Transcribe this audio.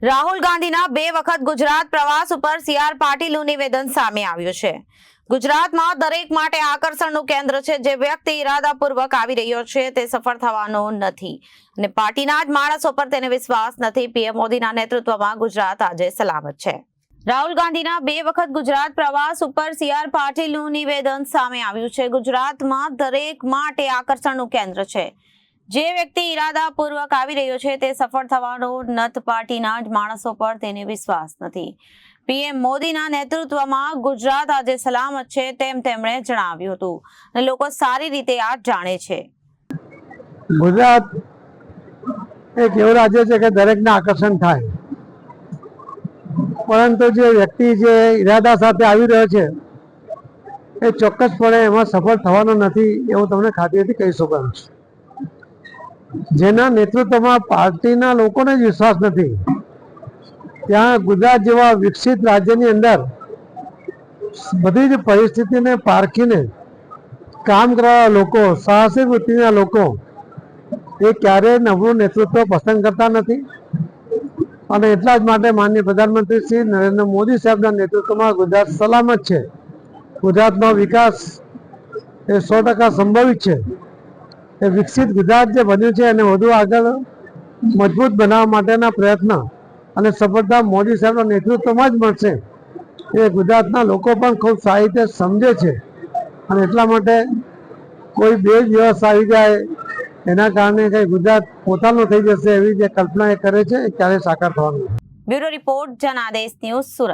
રાહુલ ગાંધીના 2 વખત ગુજરાત પ્રવાસ ઉપર સી.આર. પાટીલનું નિવેદન સામે આવ્યું છે। ગુજરાતમાં દરેક માટે આકર્ષણનું કેન્દ્ર છે। જે વ્યક્તિ ઇરાદાપૂર્વક આવી રહ્યો છે તે સફળ થવાનો નથી અને પાર્ટીના જ માણસો પર તેને વિશ્વાસ નથી। પીએમ મોદીના નેતૃત્વમાં ગુજરાત આજે સલામત છે। રાહુલ ગાંધીના 2 વખત ગુજરાત પ્રવાસ ઉપર સી.આર. પાટીલનું નિવેદન સામે આવ્યું છે। ગુજરાતમાં દરેક માટે આકર્ષણનું કેન્દ્ર છે। જે વ્યક્તિ ઇરાદાપૂર્વક આવી રહ્યો છે તે સફળ થવાનો નથી। પાર્ટીના જ માણસો પર તેને વિશ્વાસ નથી। પીએમ મોદીના નેતૃત્વમાં ગુજરાત આજે સલામત છે તેમ તેમણે જણાવ્યું હતું અને લોકો સારી રીતે આ જાણે છે। ગુજરાત એક એવું રાજ્ય છે કે દરેકને આકર્ષણ થાય, પરંતુ જે વ્યક્તિ જે ઈરાદા સાથે આવી રહ્યો છે એ ચોક્કસપણે એમાં સફળ થવાનો નથી એવું તમને ખાતરીથી કહી શકું છું। જેના નેતૃત્વમાં પાર્ટીના લોકોને જ વિશ્વાસ નથી, ત્યાં ગુજરાત જેવા વિકસિત રાજ્યની અંદર બધી જ પરિસ્થિતિને પારખીને કામ કરવાના લોકો, સાહસિક વૃત્તિના લોકો એ ક્યારેય નબળું નેતૃત્વ પસંદ કરતા નથી અને એટલા જ માટે માનનીય પ્રધાનમંત્રી શ્રી નરેન્દ્ર મોદી સાહેબના નેતૃત્વમાં ગુજરાત સલામત છે। ગુજરાતનો વિકાસ એ 100% સંભવિત છે। એ વિકસિત ગુજરાત જે બન્યું છે એને વધુ આગળ મજબૂત બનાવવા માટેના પ્રયત્ન અને સફળતા મોદી સાહેબના નેતૃત્વમાં જ મળશે એ ગુજરાતના લોકો પણ ખૂબ સારી રીતે સમજે છે અને એટલા માટે કોઈ બે દિવસ આવી જાય એના કારણે કંઈ ગુજરાત પોતાનું થઈ જશે એવી જે કલ્પના એ કરે છે એ ક્યારેય સાકાર થવાનું નથી। Bureau report, Janadesh news, Surat.